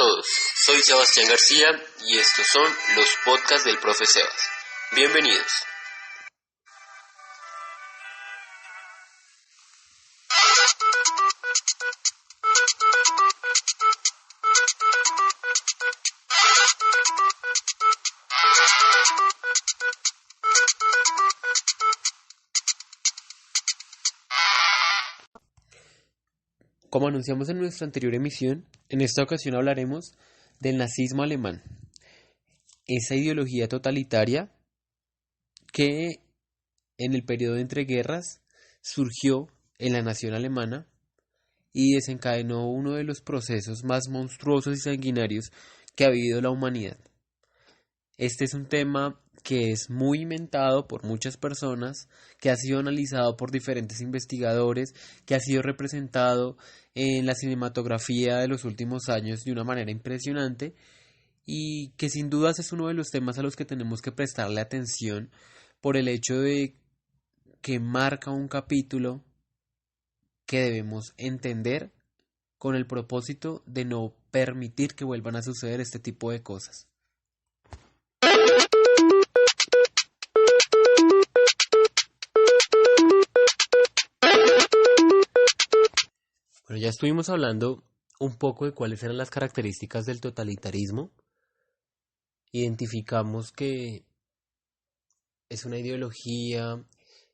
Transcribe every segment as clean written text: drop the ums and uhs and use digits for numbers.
todos, soy Sebastián García y estos son los podcasts del Profe Sebas. Bienvenidos. Como anunciamos en nuestra anterior emisión, en esta ocasión hablaremos del nazismo alemán, esa ideología totalitaria que en el periodo de entreguerras surgió en la nación alemana y desencadenó uno de los procesos más monstruosos y sanguinarios que ha vivido la humanidad. Este es un tema que es muy inventado por muchas personas, que ha sido analizado por diferentes investigadores, que ha sido representado en la cinematografía de los últimos años de una manera impresionante y que sin dudas es uno de los temas a los que tenemos que prestarle atención por el hecho de que marca un capítulo que debemos entender con el propósito de no permitir que vuelvan a suceder este tipo de cosas. Bueno, ya estuvimos hablando un poco de cuáles eran las características del totalitarismo. Identificamos que es una ideología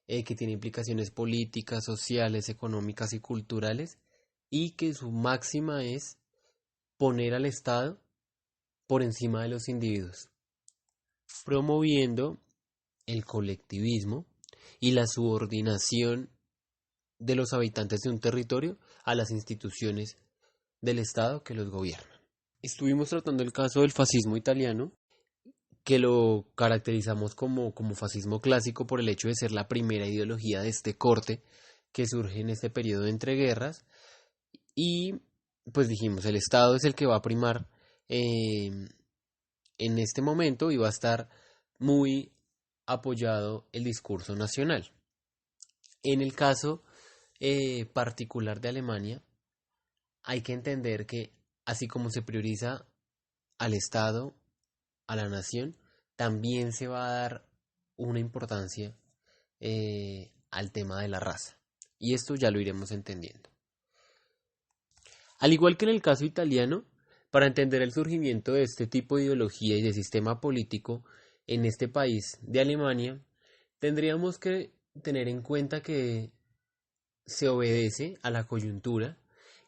que tiene implicaciones políticas, sociales, económicas y culturales y que su máxima es poner al Estado por encima de los individuos, promoviendo el colectivismo y la subordinación de los habitantes de un territorio a las instituciones del Estado que los gobiernan. Estuvimos tratando el caso del fascismo italiano, que lo caracterizamos como fascismo clásico por el hecho de ser la primera ideología de este corte que surge en este periodo de entreguerras. Y pues dijimos, el Estado es el que va a primar en este momento y va a estar muy apoyado el discurso nacional. En el caso particular de Alemania, hay que entender que así como se prioriza al Estado, a la nación, también se va a dar una importancia al tema de la raza. Y esto ya lo iremos entendiendo. Al igual que en el caso italiano, para entender el surgimiento de este tipo de ideología y de sistema político en este país de Alemania, tendríamos que tener en cuenta que se obedece a la coyuntura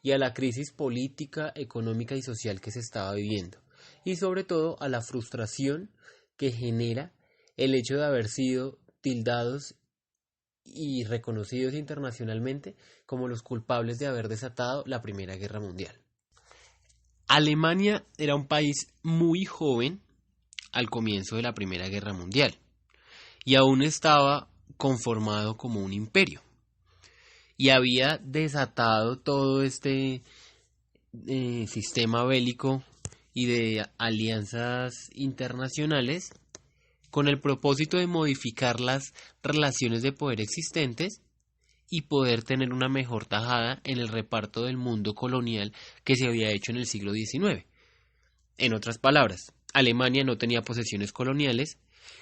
y a la crisis política, económica y social que se estaba viviendo, y sobre todo a la frustración que genera el hecho de haber sido tildados y reconocidos internacionalmente como los culpables de haber desatado la Primera Guerra Mundial. Alemania era un país muy joven al comienzo de la Primera Guerra Mundial y aún estaba conformado como un imperio. Y había desatado todo este sistema bélico y de alianzas internacionales con el propósito de modificar las relaciones de poder existentes y poder tener una mejor tajada en el reparto del mundo colonial que se había hecho en el siglo XIX. En otras palabras, Alemania no tenía posesiones coloniales.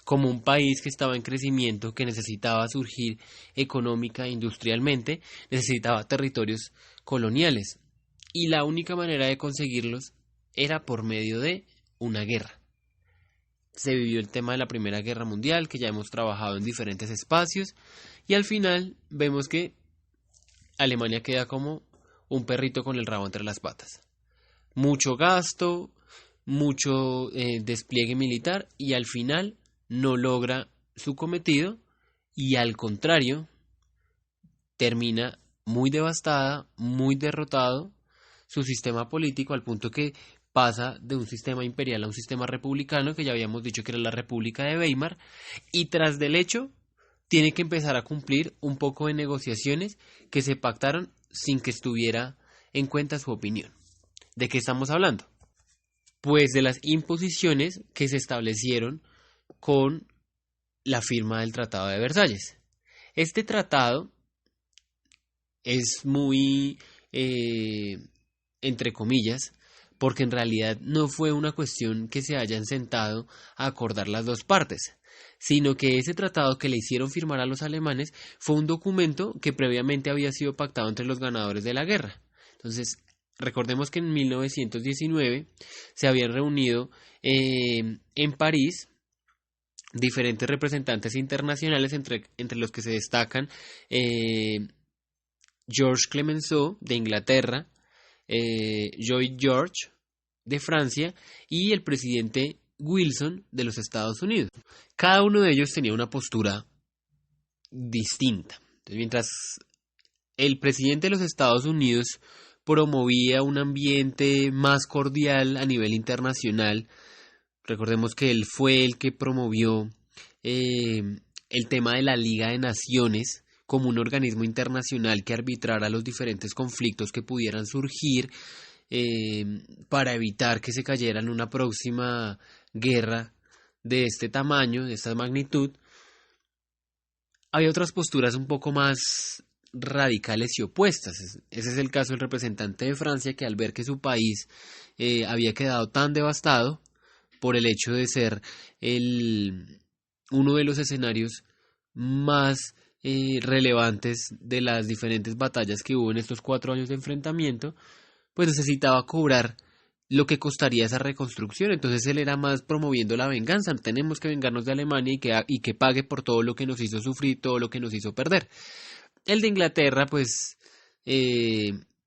Como un país que estaba en crecimiento, que necesitaba surgir económica e industrialmente, necesitaba territorios coloniales. Y la única manera de conseguirlos era por medio de una guerra. Se vivió el tema de la Primera Guerra Mundial, que ya hemos trabajado en diferentes espacios, y al final vemos que Alemania queda como un perrito con el rabo entre las patas. Mucho gasto, mucho despliegue militar, y al final no logra su cometido y al contrario termina muy devastada, muy derrotado su sistema político al punto que pasa de un sistema imperial a un sistema republicano que ya habíamos dicho que era la República de Weimar y tras del hecho tiene que empezar a cumplir un poco de negociaciones que se pactaron sin que estuviera en cuenta su opinión. ¿De qué estamos hablando? Pues de las imposiciones que se establecieron con la firma del Tratado de Versalles. Este tratado es muy, entre comillas, porque en realidad no fue una cuestión que se hayan sentado a acordar las dos partes, sino que ese tratado que le hicieron firmar a los alemanes fue un documento que previamente había sido pactado entre los ganadores de la guerra. Entonces, recordemos que en 1919 se habían reunido en París diferentes representantes internacionales, entre los que se destacan Georges Clemenceau de Inglaterra, Lloyd George de Francia y el presidente Wilson de los Estados Unidos. Cada uno de ellos tenía una postura distinta. Entonces, mientras el presidente de los Estados Unidos promovía un ambiente más cordial a nivel internacional, recordemos que él fue el que promovió el tema de la Liga de Naciones como un organismo internacional que arbitrara los diferentes conflictos que pudieran surgir para evitar que se cayera en una próxima guerra de este tamaño, de esta magnitud. Había otras posturas un poco más radicales y opuestas. Ese es el caso del representante de Francia, que al ver que su país había quedado tan devastado por el hecho de ser uno de los escenarios más relevantes de las diferentes batallas que hubo en estos 4 años de enfrentamiento, pues necesitaba cobrar lo que costaría esa reconstrucción. Entonces él era más promoviendo la venganza. Tenemos que vengarnos de Alemania y que pague por todo lo que nos hizo sufrir, todo lo que nos hizo perder. El de Inglaterra, pues,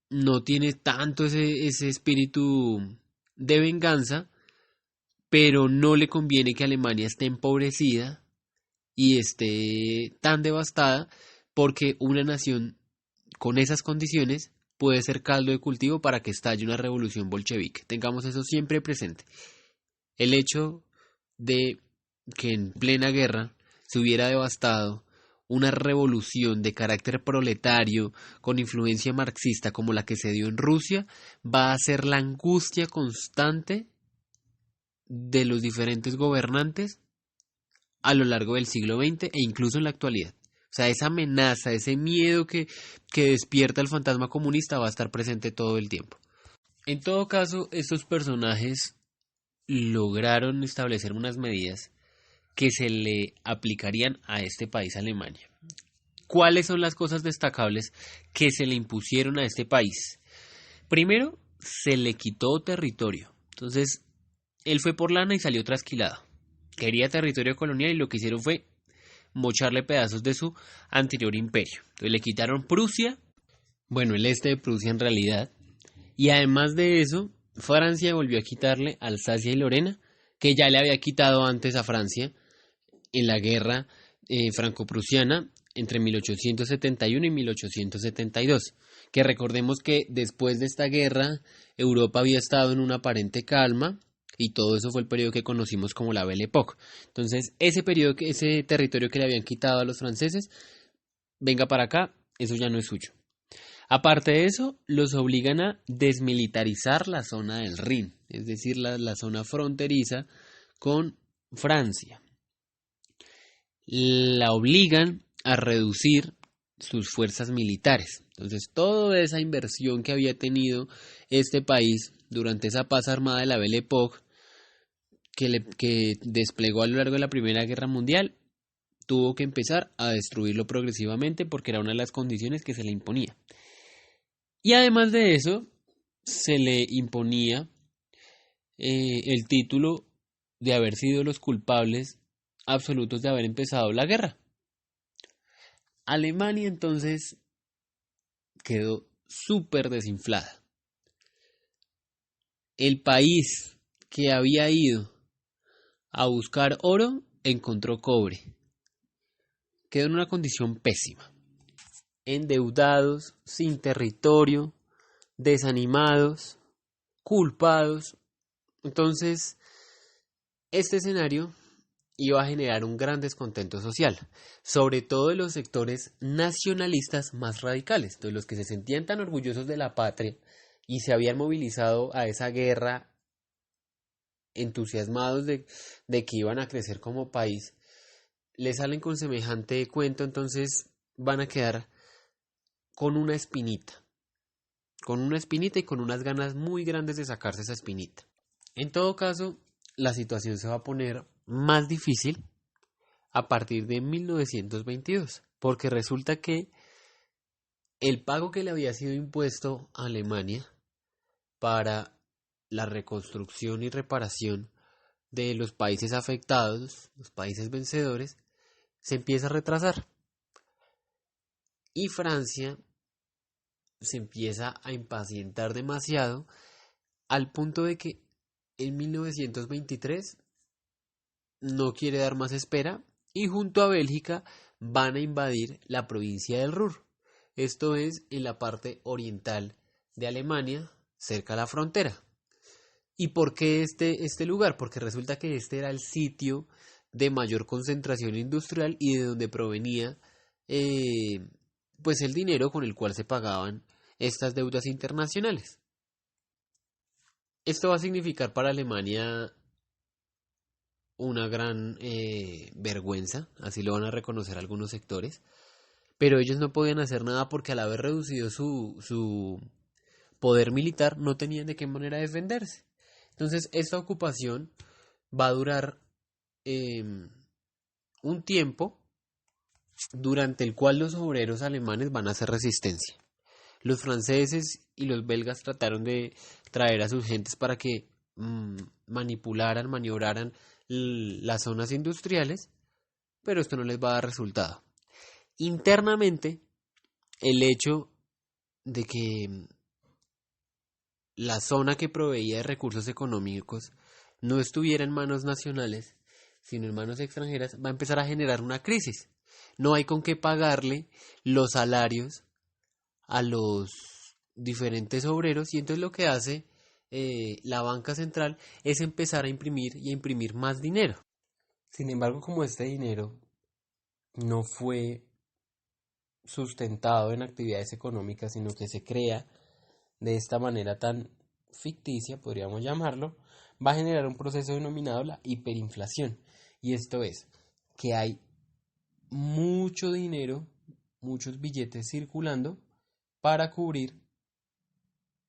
no tiene tanto ese espíritu de venganza, pero no le conviene que Alemania esté empobrecida y esté tan devastada, porque una nación con esas condiciones puede ser caldo de cultivo para que estalle una revolución bolchevique. Tengamos eso siempre presente. El hecho de que en plena guerra se hubiera devastado una revolución de carácter proletario con influencia marxista como la que se dio en Rusia va a ser la angustia constante de los diferentes gobernantes a lo largo del siglo XX e incluso en la actualidad. O sea, esa amenaza, ese miedo que despierta el fantasma comunista va a estar presente todo el tiempo. En todo caso, estos personajes lograron establecer unas medidas que se le aplicarían a este país, Alemania. ¿Cuáles son las cosas destacables que se le impusieron a este país? Primero, se le quitó territorio. Entonces, él fue por lana y salió trasquilado. Quería territorio colonial y lo que hicieron fue mocharle pedazos de su anterior imperio. Entonces le quitaron Prusia, bueno, el este de Prusia en realidad, y además de eso, Francia volvió a quitarle Alsacia y Lorena, que ya le había quitado antes a Francia en la guerra franco-prusiana entre 1871 y 1872, que recordemos que después de esta guerra Europa había estado en una aparente calma y todo eso fue el periodo que conocimos como la Belle Époque. Entonces ese territorio que le habían quitado a los franceses, venga para acá, eso ya no es suyo. Aparte de eso, los obligan a desmilitarizar la zona del Rin, es decir, la zona fronteriza con Francia. La obligan a reducir sus fuerzas militares. Entonces, toda esa inversión que había tenido este país durante esa paz armada de la Belle Époque, que desplegó a lo largo de la Primera Guerra Mundial, tuvo que empezar a destruirlo progresivamente porque era una de las condiciones que se le imponía. Y además de eso, se le imponía el título de haber sido los culpables absolutos de haber empezado la guerra. Alemania entonces quedó súper desinflada. El país que había ido a buscar oro encontró cobre. Quedó en una condición pésima. Endeudados, sin territorio, desanimados, culpados. Entonces, este escenario iba a generar un gran descontento social, sobre todo de los sectores nacionalistas más radicales, de los que se sentían tan orgullosos de la patria y se habían movilizado a esa guerra entusiasmados de que iban a crecer como país. Les salen con semejante cuento, entonces van a quedar con una espinita. con una espinita y con unas ganas muy grandes de sacarse esa espinita. En todo caso, la situación se va a poner más difícil a partir de 1922, porque resulta que el pago que le había sido impuesto a Alemania para la reconstrucción y reparación de los países afectados, los países vencedores, se empieza a retrasar. Y Francia se empieza a impacientar demasiado al punto de que en 1923 no quiere dar más espera y junto a Bélgica van a invadir la provincia del Ruhr. Esto es en la parte oriental de Alemania, cerca a la frontera. ¿Y por qué este lugar? Porque resulta que este era el sitio de mayor concentración industrial y de donde provenía pues el dinero con el cual se pagaban estas deudas internacionales. Esto va a significar para Alemania una gran vergüenza, así lo van a reconocer algunos sectores, pero ellos no podían hacer nada porque al haber reducido su poder militar no tenían de qué manera defenderse. Entonces esta ocupación va a durar un tiempo durante el cual los obreros alemanes van a hacer resistencia. Los franceses y los belgas trataron de traer a sus gentes para que maniobraran las zonas industriales, pero esto no les va a dar resultado. Internamente, el hecho de que la zona que proveía de recursos económicos no estuviera en manos nacionales, sino en manos extranjeras, va a empezar a generar una crisis. No hay con qué pagarle los salarios a los diferentes obreros y entonces lo que hace la banca central es empezar a imprimir y a imprimir más dinero. Sin embargo, como este dinero no fue sustentado en actividades económicas, sino que se crea de esta manera tan ficticia, podríamos llamarlo, va a generar un proceso denominado la hiperinflación. Y esto es que hay mucho dinero, muchos billetes circulando para cubrir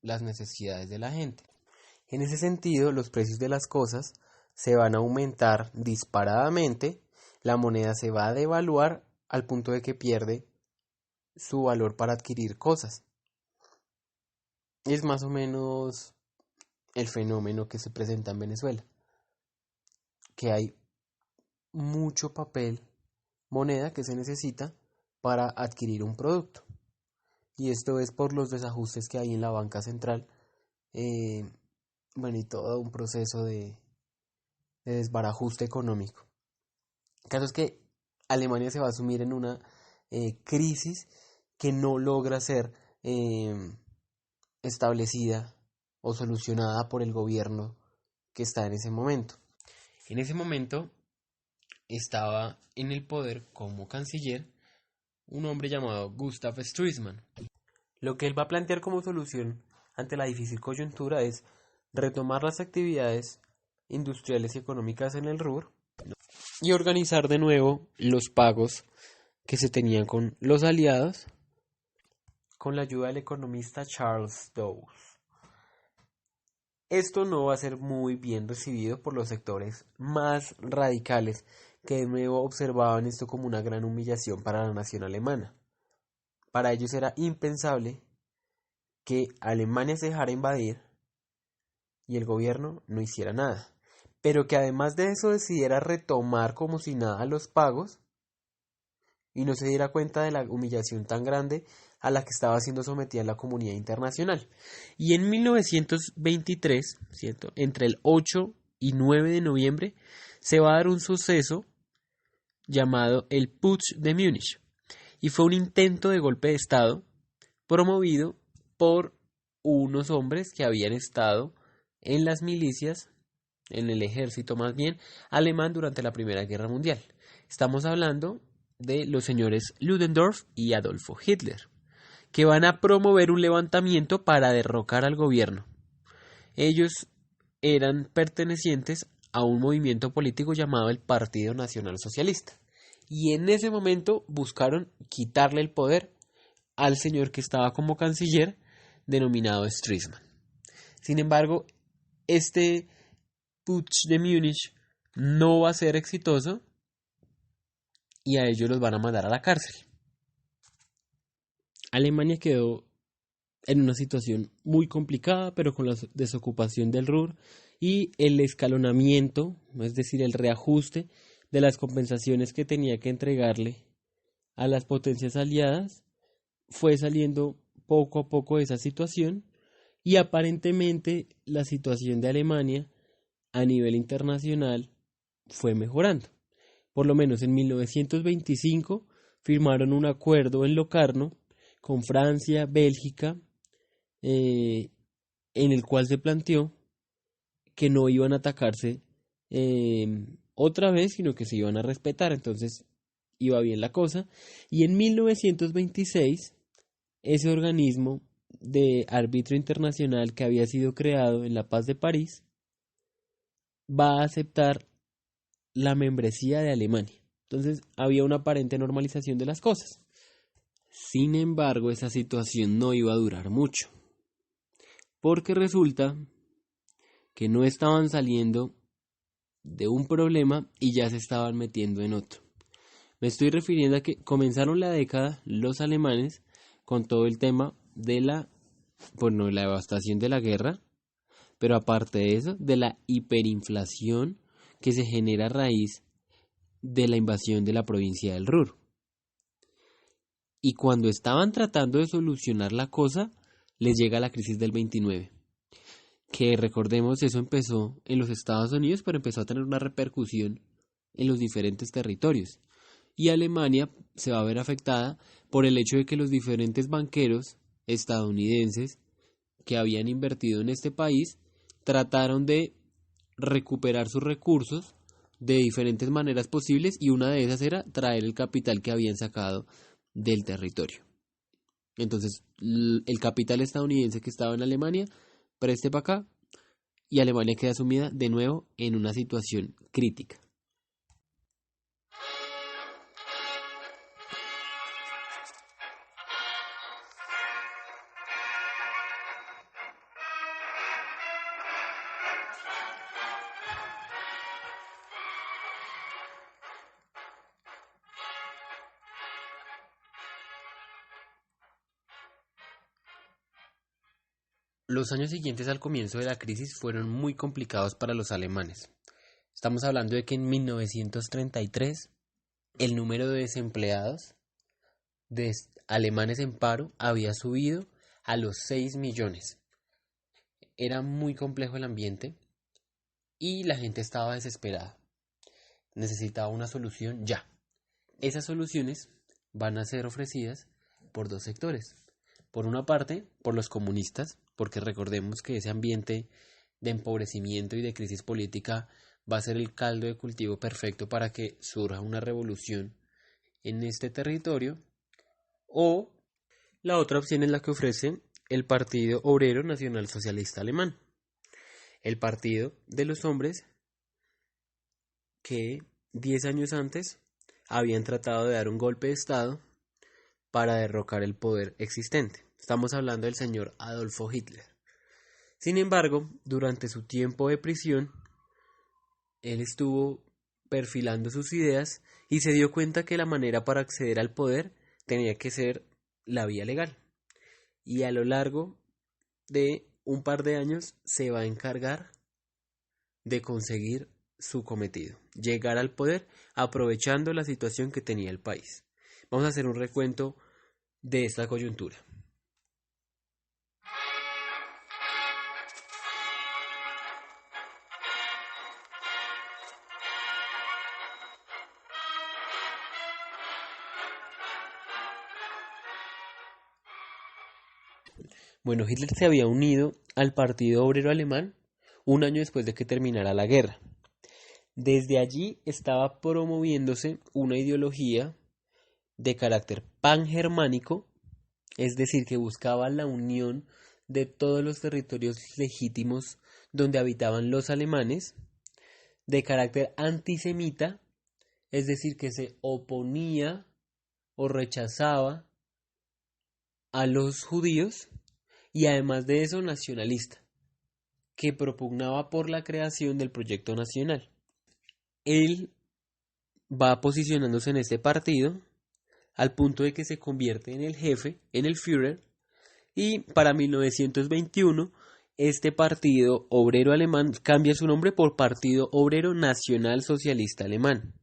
las necesidades de la gente. En ese sentido, los precios de las cosas se van a aumentar disparadamente, la moneda se va a devaluar al punto de que pierde su valor para adquirir cosas. Es más o menos el fenómeno que se presenta en Venezuela, que hay mucho papel, moneda que se necesita para adquirir un producto. Y esto es por los desajustes que hay en la banca central, y todo un proceso de desbarajuste económico. El caso es que Alemania se va a sumir en una crisis que no logra ser establecida o solucionada por el gobierno que está en ese momento. En ese momento estaba en el poder como canciller un hombre llamado Gustav Stresemann. Lo que él va a plantear como solución ante la difícil coyuntura es retomar las actividades industriales y económicas en el Ruhr y organizar de nuevo los pagos que se tenían con los aliados con la ayuda del economista Charles Dawes. Esto no va a ser muy bien recibido por los sectores más radicales que de nuevo observaban esto como una gran humillación para la nación alemana. Para ellos era impensable que Alemania se dejara invadir y el gobierno no hiciera nada, pero que además de eso decidiera retomar como si nada los pagos y no se diera cuenta de la humillación tan grande a la que estaba siendo sometida la comunidad internacional. Y en 1923, ¿cierto?, entre el 8 y 9 de noviembre, se va a dar un suceso llamado el Putsch de Múnich, y fue un intento de golpe de Estado promovido por unos hombres que habían estado en las milicias, en el ejército más bien, alemán durante la Primera Guerra Mundial. Estamos hablando de los señores Ludendorff y Adolfo Hitler, que van a promover un levantamiento para derrocar al gobierno. Ellos eran pertenecientes a un movimiento político llamado el Partido Nacional Socialista. Y en ese momento buscaron quitarle el poder al señor que estaba como canciller denominado Stresemann. Sin embargo, este putsch de Múnich no va a ser exitoso y a ellos los van a mandar a la cárcel. Alemania quedó en una situación muy complicada, pero con la desocupación del Ruhr y el escalonamiento, es decir, el reajuste de las compensaciones que tenía que entregarle a las potencias aliadas, fue saliendo poco a poco de esa situación y aparentemente la situación de Alemania a nivel internacional fue mejorando. Por lo menos en 1925 firmaron un acuerdo en Locarno con Francia, Bélgica, en el cual se planteó que no iban a atacarse otra vez, sino que se iban a respetar. Entonces iba bien la cosa. Y en 1926, ese organismo de árbitro internacional que había sido creado en la Paz de París va a aceptar la membresía de Alemania. Entonces había una aparente normalización de las cosas. Sin embargo, esa situación no iba a durar mucho, porque resulta que no estaban saliendo de un problema y ya se estaban metiendo en otro. Me estoy refiriendo a que comenzaron la década los alemanes con todo el tema de la devastación de la guerra, pero aparte de eso, de la hiperinflación que se genera a raíz de la invasión de la provincia del Ruhr. Y cuando estaban tratando de solucionar la cosa, les llega la crisis del 29. Que recordemos, eso empezó en los Estados Unidos, pero empezó a tener una repercusión en los diferentes territorios. Y Alemania se va a ver afectada por el hecho de que los diferentes banqueros estadounidenses que habían invertido en este país trataron de recuperar sus recursos de diferentes maneras posibles, y una de esas era traer el capital que habían sacado del territorio. Entonces, el capital estadounidense que estaba en Alemania preste para acá y Alemania queda sumida de nuevo en una situación crítica. Los años siguientes al comienzo de la crisis fueron muy complicados para los alemanes. Estamos hablando de que en 1933 el número de desempleados de alemanes en paro había subido a los 6 millones. Era muy complejo el ambiente y la gente estaba desesperada. Necesitaba una solución ya. Esas soluciones van a ser ofrecidas por dos sectores. Por una parte, por los comunistas, porque recordemos que ese ambiente de empobrecimiento y de crisis política va a ser el caldo de cultivo perfecto para que surja una revolución en este territorio. O la otra opción es la que ofrece el Partido Obrero Nacional Socialista Alemán, el partido de los hombres que 10 años antes habían tratado de dar un golpe de Estado para derrocar el poder existente. Estamos hablando del señor Adolfo Hitler. Sin embargo, durante su tiempo de prisión, él estuvo perfilando sus ideas y se dio cuenta que la manera para acceder al poder tenía que ser la vía legal. Y a lo largo de un par de años se va a encargar de conseguir su cometido, llegar al poder aprovechando la situación que tenía el país. Vamos a hacer un recuento de esta coyuntura. Bueno, Hitler se había unido al Partido Obrero Alemán un año después de que terminara la guerra. Desde allí estaba promoviéndose una ideología de carácter pangermánico, es decir, que buscaba la unión de todos los territorios legítimos donde habitaban los alemanes, de carácter antisemita, es decir, que se oponía o rechazaba a los judíos, y además de eso nacionalista, que propugnaba por la creación del proyecto nacional. Él va posicionándose en este partido al punto de que se convierte en el jefe, en el Führer, y para 1921 este Partido Obrero Alemán cambia su nombre por Partido Obrero Nacional Socialista Alemán.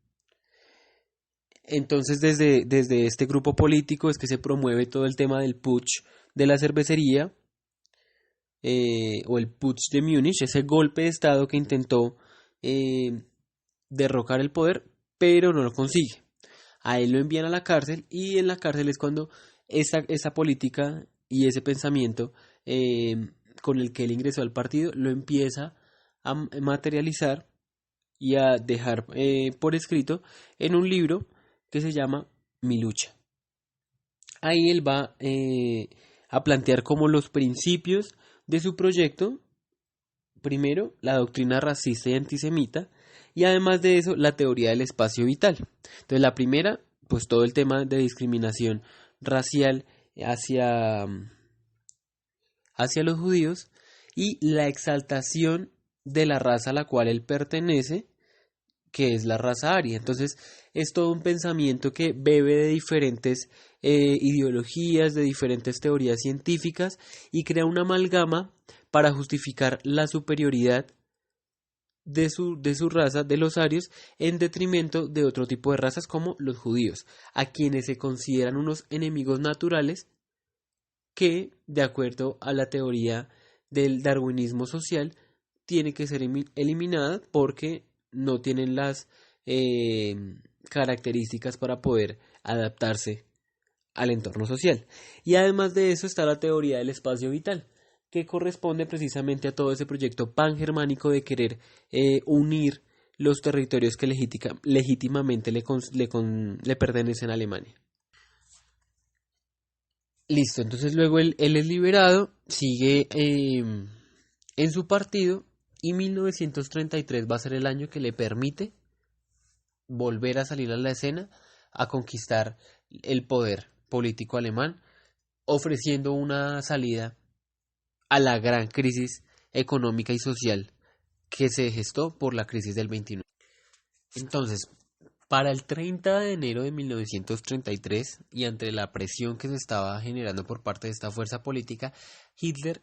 Entonces desde este grupo político es que se promueve todo el tema del putsch de la cervecería, o el putsch de Múnich, ese golpe de estado que intentó eh, derrocar el poder, pero no lo consigue. A él lo envían a la cárcel y en la cárcel es cuando esa política y ese pensamiento con el que él ingresó al partido lo empieza a materializar y a dejar por escrito en un libro que se llama Mi lucha. Ahí él va a plantear como los principios de su proyecto. Primero, la doctrina racista y antisemita, y además de eso, la teoría del espacio vital. Entonces, la primera, pues todo el tema de discriminación racial hacia, hacia los judíos, y la exaltación de la raza a la cual él pertenece, que es la raza aria. Entonces, es todo un pensamiento que bebe de diferentes ideologías, de diferentes teorías científicas, y crea una amalgama para justificar la superioridad de su raza, de los arios, en detrimento de otro tipo de razas como los judíos, a quienes se consideran unos enemigos naturales que, de acuerdo a la teoría del darwinismo social, tiene que ser eliminada porque no tienen las características para poder adaptarse al entorno social. Y además de eso está la teoría del espacio vital, que corresponde precisamente a todo ese proyecto pangermánico de querer unir los territorios que legítimamente le pertenecen a Alemania. Listo, entonces luego él es liberado, sigue en su partido, y 1933 va a ser el año que le permite volver a salir a la escena, a conquistar el poder político alemán, ofreciendo una salida a la gran crisis económica y social que se gestó por la crisis del 29. Entonces, para el 30 de enero de 1933, y ante la presión que se estaba generando por parte de esta fuerza política, Hitler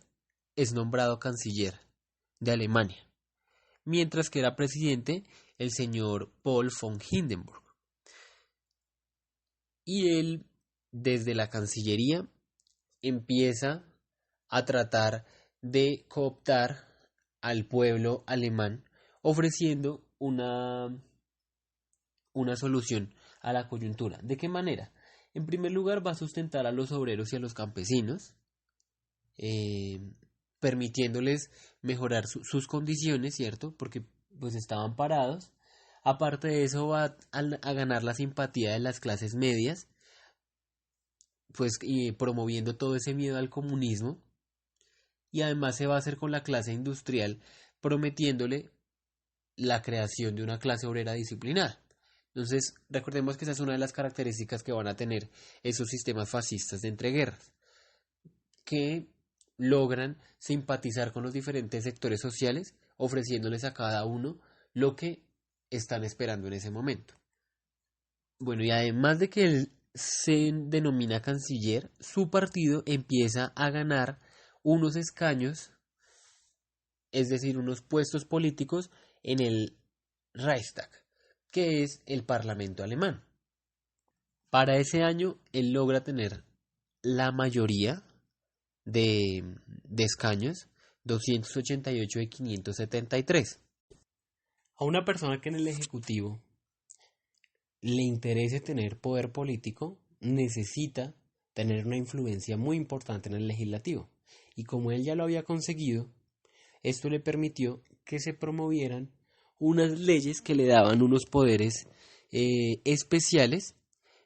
es nombrado canciller de Alemania, mientras que era presidente el señor Paul von Hindenburg. Y él, desde la Cancillería, empieza a tratar de cooptar al pueblo alemán, ofreciendo una solución a la coyuntura. ¿De qué manera? En primer lugar, va a sustentar a los obreros y a los campesinos, permitiéndoles mejorar sus condiciones, ¿cierto? Porque pues estaban parados. Aparte de eso, va a ganar la simpatía de las clases medias, pues promoviendo todo ese miedo al comunismo, y además se va a hacer con la clase industrial, prometiéndole la creación de una clase obrera disciplinada. Entonces, recordemos que esa es una de las características que van a tener esos sistemas fascistas de entreguerras, que logran simpatizar con los diferentes sectores sociales, ofreciéndoles a cada uno lo que están esperando en ese momento. Bueno, y además de que él se denomina canciller, su partido empieza a ganar unos escaños, es decir, unos puestos políticos en el Reichstag, que es el Parlamento alemán. Para ese año, él logra tener la mayoría de escaños, 288 de 573. A una persona que en el Ejecutivo le interese tener poder político, necesita tener una influencia muy importante en el legislativo. Y como él ya lo había conseguido, esto le permitió que se promovieran unas leyes que le daban unos poderes especiales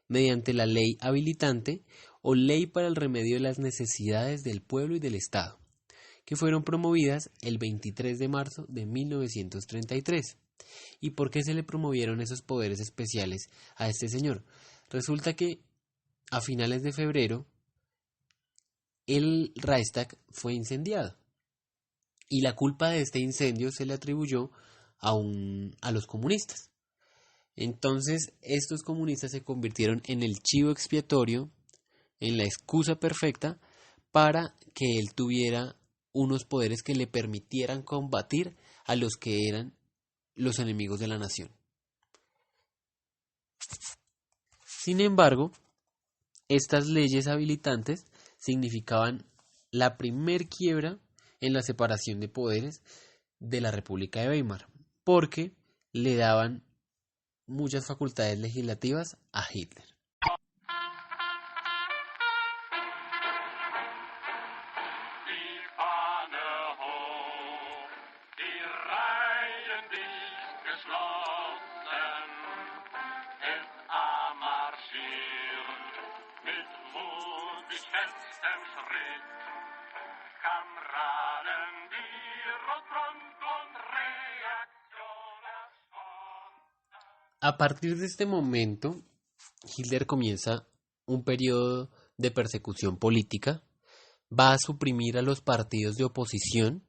mediante la ley habilitante o ley para el remedio de las necesidades del pueblo y del Estado, que fueron promovidas el 23 de marzo de 1933. ¿Y por qué se le promovieron esos poderes especiales a este señor? Resulta que a finales de febrero el Reichstag fue incendiado. Y la culpa de este incendio se le atribuyó a los comunistas. Entonces, estos comunistas se convirtieron en el chivo expiatorio, en la excusa perfecta para que él tuviera unos poderes que le permitieran combatir a los que eran los enemigos de la nación. Sin embargo, estas leyes habilitantes significaban la primer quiebra en la separación de poderes de la República de Weimar, porque le daban muchas facultades legislativas a Hitler. A partir de este momento, Hitler comienza un periodo de persecución política, va a suprimir a los partidos de oposición,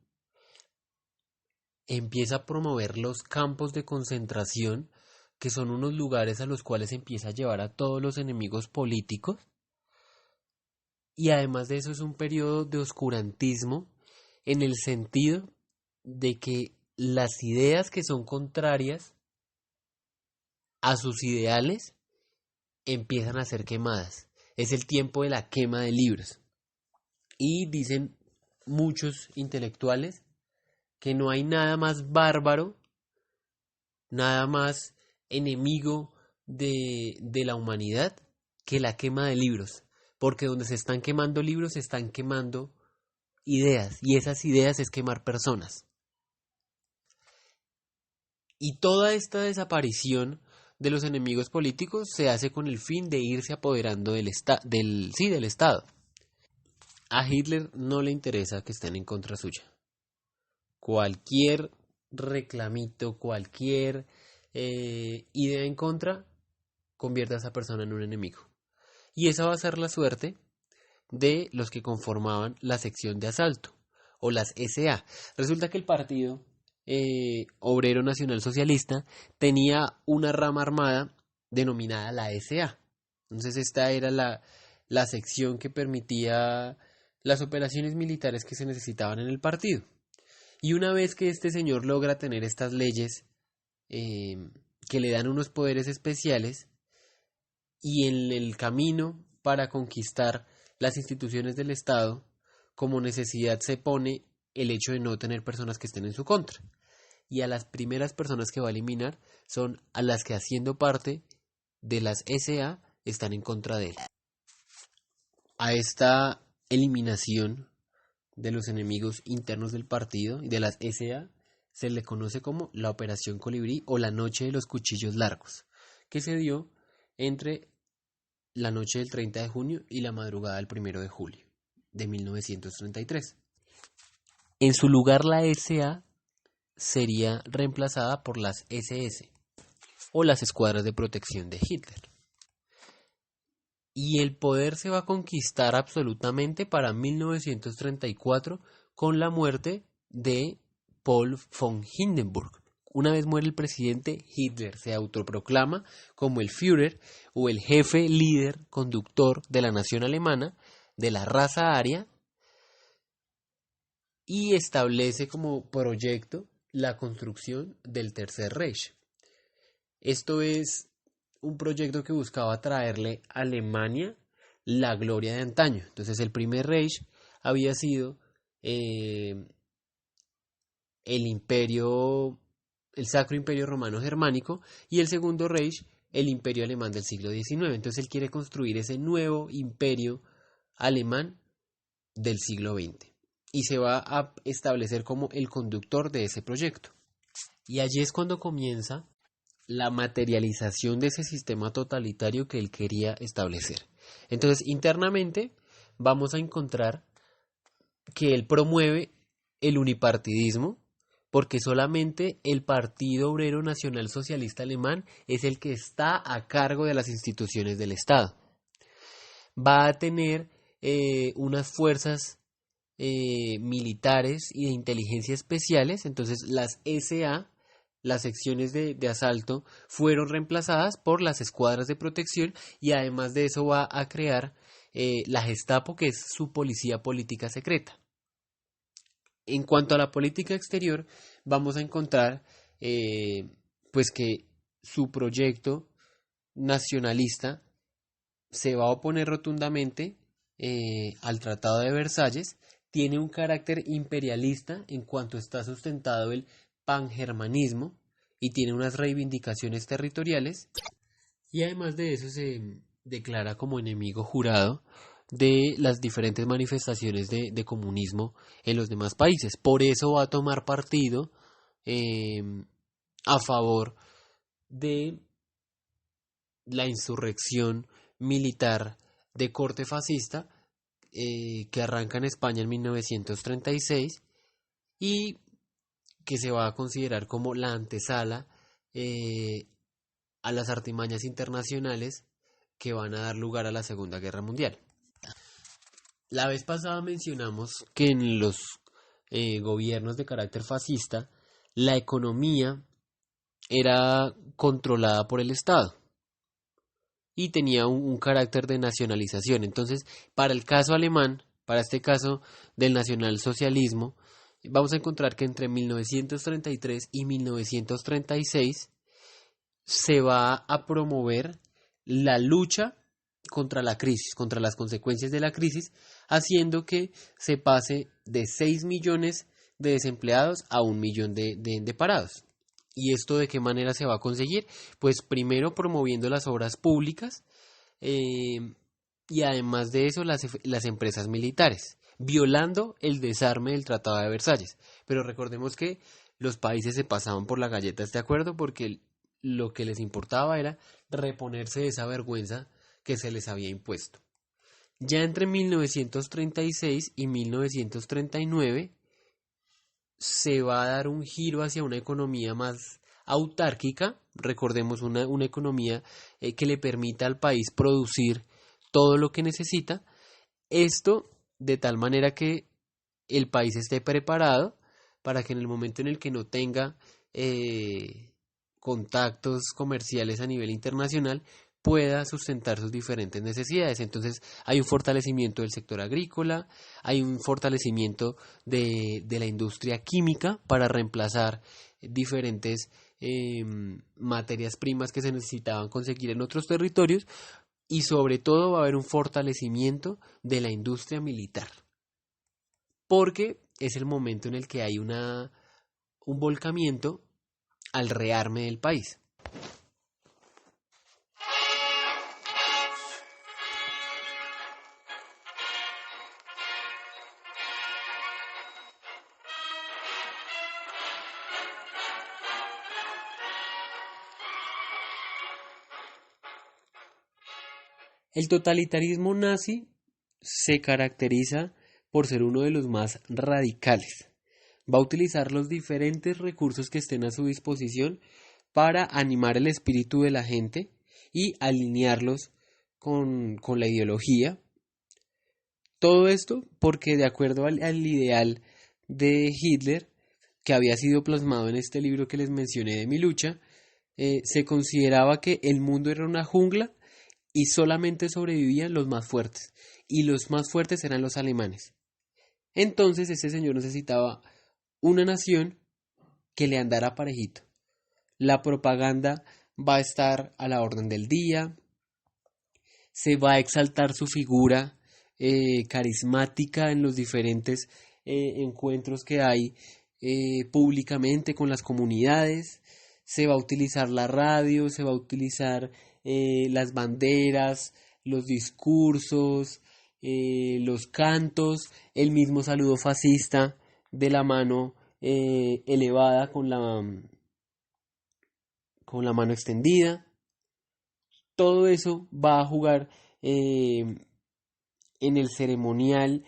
empieza a promover los campos de concentración, que son unos lugares a los cuales empieza a llevar a todos los enemigos políticos, y además de eso es un periodo de oscurantismo en el sentido de que las ideas que son contrarias a sus ideales empiezan a ser quemadas. Es el tiempo de la quema de libros. Y dicen muchos intelectuales que no hay nada más bárbaro, nada más enemigo de la humanidad que la quema de libros. Porque donde se están quemando libros se están quemando ideas. Y esas ideas es quemar personas. Y toda esta desaparición de los enemigos políticos se hace con el fin de irse apoderando del Estado. A Hitler no le interesa que estén en contra suya. Cualquier reclamito, cualquier idea en contra, convierte a esa persona en un enemigo. Y esa va a ser la suerte de los que conformaban la sección de asalto, o las SA. Resulta que el partido Obrero Nacional Socialista tenía una rama armada denominada la SA. Entonces esta era la sección que permitía las operaciones militares que se necesitaban en el partido. Y una vez que este señor logra tener estas leyes que le dan unos poderes especiales, y en el camino para conquistar las instituciones del Estado, como necesidad se pone el hecho de no tener personas que estén en su contra. Y a las primeras personas que va a eliminar son a las que, haciendo parte de las SA, están en contra de él. A esta eliminación de los enemigos internos del partido y de las SA se le conoce como la Operación Colibrí o la Noche de los Cuchillos Largos, que se dio entre la noche del 30 de junio y la madrugada del 1 de julio de 1933. En su lugar, la SA sería reemplazada por las SS o las escuadras de protección de Hitler. Y el poder se va a conquistar absolutamente para 1934 con la muerte de Paul von Hindenburg. Una vez muere el presidente, Hitler se autoproclama como el Führer o el jefe líder conductor de la nación alemana, de la raza aria, y establece como proyecto la construcción del Tercer Reich. Esto es un proyecto que buscaba traerle a Alemania la gloria de antaño. Entonces el primer Reich había sido el Sacro Imperio Romano Germánico, y el segundo Reich, el Imperio Alemán del siglo XIX. Entonces él quiere construir ese nuevo imperio alemán del siglo XX. Y se va a establecer como el conductor de ese proyecto. Y allí es cuando comienza la materialización de ese sistema totalitario que él quería establecer. Entonces, internamente vamos a encontrar que él promueve el unipartidismo, porque solamente el Partido Obrero Nacional Socialista Alemán es el que está a cargo de las instituciones del Estado. Va a tener unas fuerzas militares y de inteligencia especiales. Entonces las SA, las secciones de asalto, fueron reemplazadas por las escuadras de protección, y además de eso va a crear la Gestapo, que es su policía política secreta. En cuanto a la política exterior, vamos a encontrar pues que su proyecto nacionalista se va a oponer rotundamente al Tratado de Versalles. Tiene un carácter imperialista en cuanto está sustentado el pangermanismo y tiene unas reivindicaciones territoriales, y además de eso se declara como enemigo jurado de las diferentes manifestaciones de comunismo en los demás países. Por eso va a tomar partido eh, a favor de la insurrección militar de corte fascista que arranca en España en 1936 y que se va a considerar como la antesala eh, a las artimañas internacionales que van a dar lugar a la Segunda Guerra Mundial. La vez pasada mencionamos que en los gobiernos de carácter fascista la economía era controlada por el Estado y tenía un carácter de nacionalización. Entonces, para el caso alemán, para este caso del nacionalsocialismo, vamos a encontrar que entre 1933 y 1936 se va a promover la lucha contra la crisis, contra las consecuencias de la crisis, haciendo que se pase de 6 millones de desempleados a 1 millón de parados. ¿Y esto de qué manera se va a conseguir? Pues primero promoviendo las obras públicas y además de eso las empresas militares, violando el desarme del Tratado de Versalles. Pero recordemos que los países se pasaban por la galleta este acuerdo porque lo que les importaba era reponerse de esa vergüenza que se les había impuesto. Ya entre 1936 y 1939 se va a dar un giro hacia una economía más autárquica. Recordemos una economía que le permita al país producir todo lo que necesita. Esto de tal manera que el país esté preparado para que en el momento en el que no tenga contactos comerciales a nivel internacional pueda sustentar sus diferentes necesidades. Entonces hay un fortalecimiento del sector agrícola, hay un fortalecimiento de la industria química para reemplazar diferentes materias primas que se necesitaban conseguir en otros territorios, y sobre todo va a haber un fortalecimiento de la industria militar, porque es el momento en el que hay un volcamiento al rearme del país. El totalitarismo nazi se caracteriza por ser uno de los más radicales. Va a utilizar los diferentes recursos que estén a su disposición para animar el espíritu de la gente y alinearlos con la ideología. Todo esto porque, de acuerdo al ideal de Hitler, que había sido plasmado en este libro que les mencioné de Mi lucha, se consideraba que el mundo era una jungla y solamente sobrevivían los más fuertes, y los más fuertes eran los alemanes. Entonces este señor necesitaba una nación que le andara parejito. La propaganda va a estar a la orden del día, se va a exaltar su figura carismática en los diferentes encuentros que hay públicamente con las comunidades. Se va a utilizar la radio, se va a utilizar las banderas, los discursos, los cantos, el mismo saludo fascista de la mano elevada con la mano extendida. Todo eso va a jugar en el ceremonial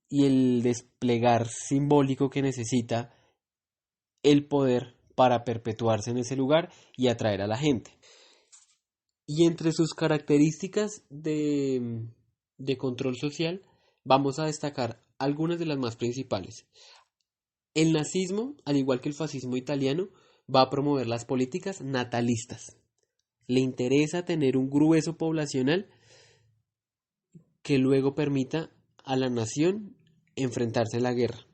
y el desplegar simbólico que necesita el poder para perpetuarse en ese lugar y atraer a la gente. Y entre sus características de de control social, vamos a destacar algunas de las más principales. El nazismo, al igual que el fascismo italiano, va a promover las políticas natalistas. Le interesa tener un grueso poblacional que luego permita a la nación enfrentarse a la guerra.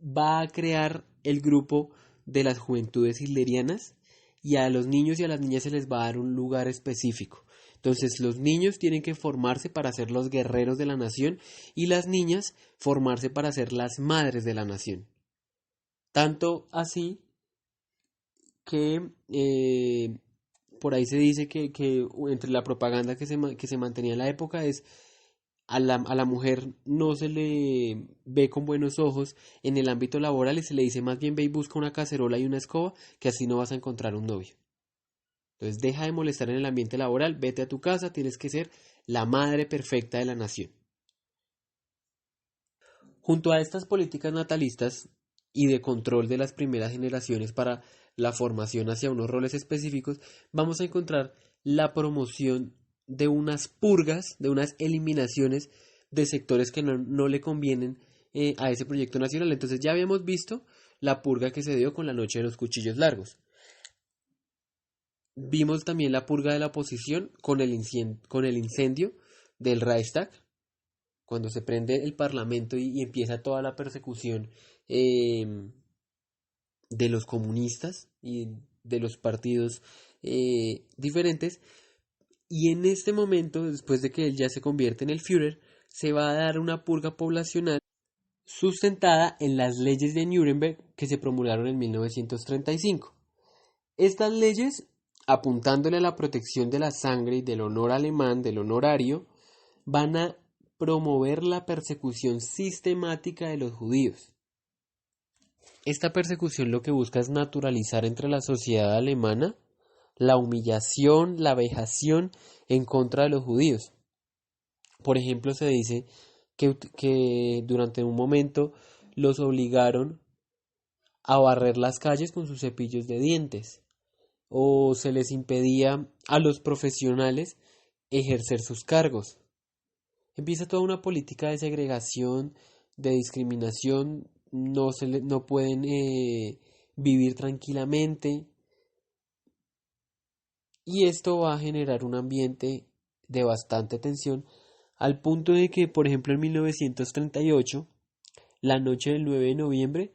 Va a crear el grupo de las juventudes hitlerianas y a los niños y a las niñas se les va a dar un lugar específico. Entonces los niños tienen que formarse para ser los guerreros de la nación y las niñas formarse para ser las madres de la nación. Tanto así que por ahí se dice que entre la propaganda que se mantenía en la época es a la mujer no se le ve con buenos ojos en el ámbito laboral y se le dice más bien ve y busca una cacerola y una escoba que así no vas a encontrar un novio. Entonces deja de molestar en el ambiente laboral, vete a tu casa, tienes que ser la madre perfecta de la nación. Junto a estas políticas natalistas y de control de las primeras generaciones para la formación hacia unos roles específicos, vamos a encontrar la promoción de unas purgas, de unas eliminaciones de sectores que no le convienen a ese proyecto nacional. Entonces ya habíamos visto la purga que se dio con la noche de los cuchillos largos. Vimos también la purga de la oposición con el incendio del Reichstag, cuando se prende el Parlamento y empieza toda la persecución eh, de los comunistas y de los partidos diferentes. Y en este momento, después de que él ya se convierte en el Führer, se va a dar una purga poblacional sustentada en las leyes de Nuremberg que se promulgaron en 1935. Estas leyes, apuntándole a la protección de la sangre y del honor alemán, del honor ario, van a promover la persecución sistemática de los judíos. Esta persecución lo que busca es naturalizar entre la sociedad alemana la humillación, la vejación en contra de los judíos. Por ejemplo, se dice que durante un momento los obligaron a barrer las calles con sus cepillos de dientes, o se les impedía a los profesionales ejercer sus cargos. Empieza toda una política de segregación, de discriminación, no pueden vivir tranquilamente, y esto va a generar un ambiente de bastante tensión, al punto de que, por ejemplo, en 1938, la noche del 9 de noviembre,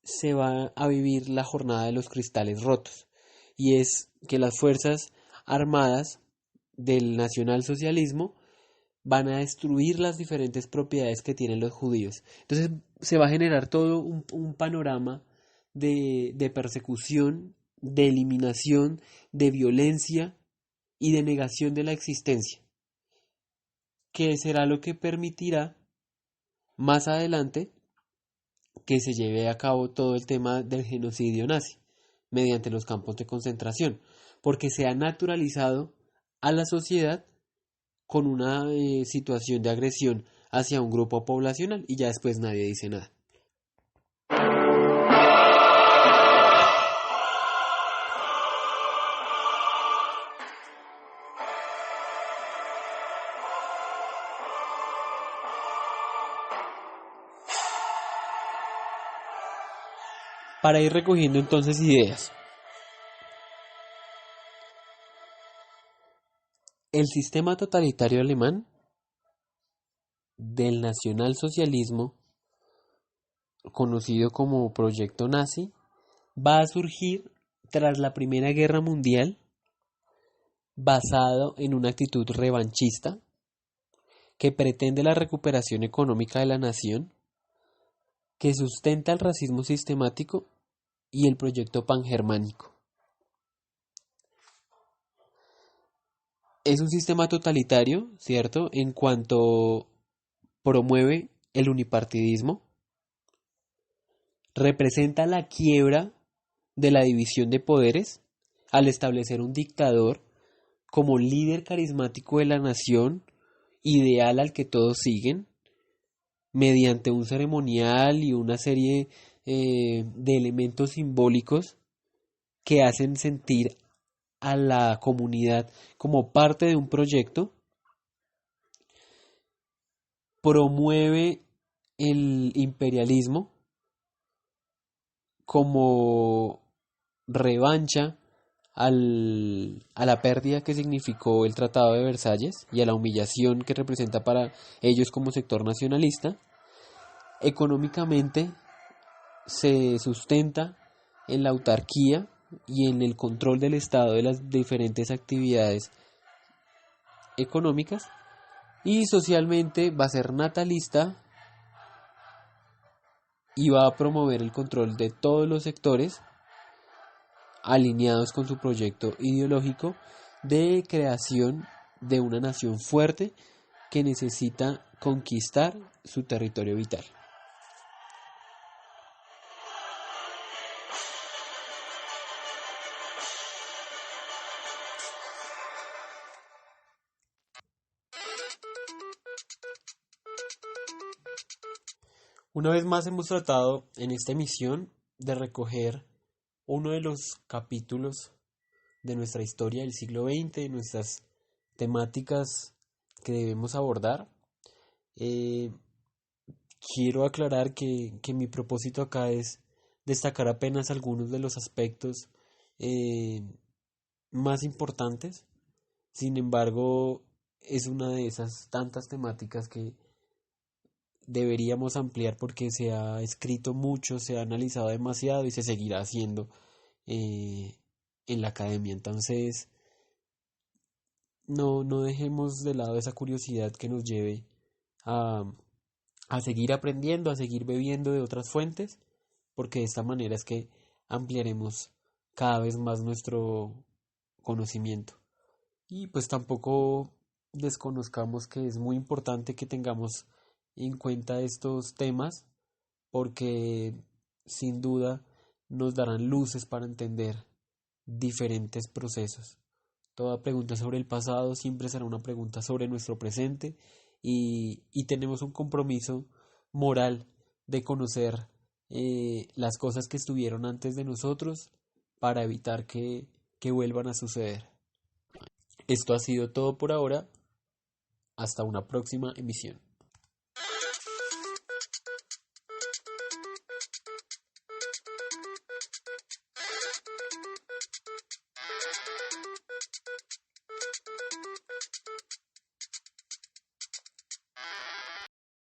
se va a vivir la jornada de los cristales rotos, y es que las fuerzas armadas del nacionalsocialismo van a destruir las diferentes propiedades que tienen los judíos. Entonces se va a generar todo un panorama de persecución, de eliminación, de violencia y de negación de la existencia, que será lo que permitirá más adelante que se lleve a cabo todo el tema del genocidio nazi mediante los campos de concentración, porque se ha naturalizado a la sociedad con una situación de agresión hacia un grupo poblacional y ya después nadie dice nada. Para ir recogiendo entonces ideas. El sistema totalitario alemán del nacionalsocialismo, conocido como Proyecto Nazi, va a surgir tras la Primera Guerra Mundial, basado en una actitud revanchista que pretende la recuperación económica de la nación, que sustenta el racismo sistemático y el proyecto pangermánico. Es un sistema totalitario, ¿cierto?, en cuanto promueve el unipartidismo, representa la quiebra de la división de poderes al establecer un dictador como líder carismático de la nación, ideal al que todos siguen, mediante un ceremonial y una serie de elementos simbólicos que hacen sentir a la comunidad como parte de un proyecto, promueve el imperialismo como revancha a la pérdida que significó el Tratado de Versalles y a la humillación que representa para ellos como sector nacionalista. Económicamente se sustenta en la autarquía y en el control del Estado de las diferentes actividades económicas, y socialmente va a ser natalista y va a promover el control de todos los sectores alineados con su proyecto ideológico de creación de una nación fuerte que necesita conquistar su territorio vital. Una vez más hemos tratado en esta emisión de recoger uno de los capítulos de nuestra historia del siglo XX, nuestras temáticas que debemos abordar. Quiero aclarar que mi propósito acá es destacar apenas algunos de los aspectos eh, más importantes. Sin embargo, es una de esas tantas temáticas que deberíamos ampliar porque se ha escrito mucho, se ha analizado demasiado y se seguirá haciendo eh, en la academia. Entonces, no dejemos de lado esa curiosidad que nos lleve a, a seguir aprendiendo, a seguir bebiendo de otras fuentes, porque de esta manera es que ampliaremos cada vez más nuestro conocimiento. Y pues tampoco desconozcamos que es muy importante que tengamos en cuenta estos temas, porque sin duda nos darán luces para entender diferentes procesos. Toda pregunta sobre el pasado siempre será una pregunta sobre nuestro presente, y tenemos un compromiso moral de conocer las cosas que estuvieron antes de nosotros para evitar que vuelvan a suceder. Esto ha sido todo por ahora. Hasta una próxima emisión.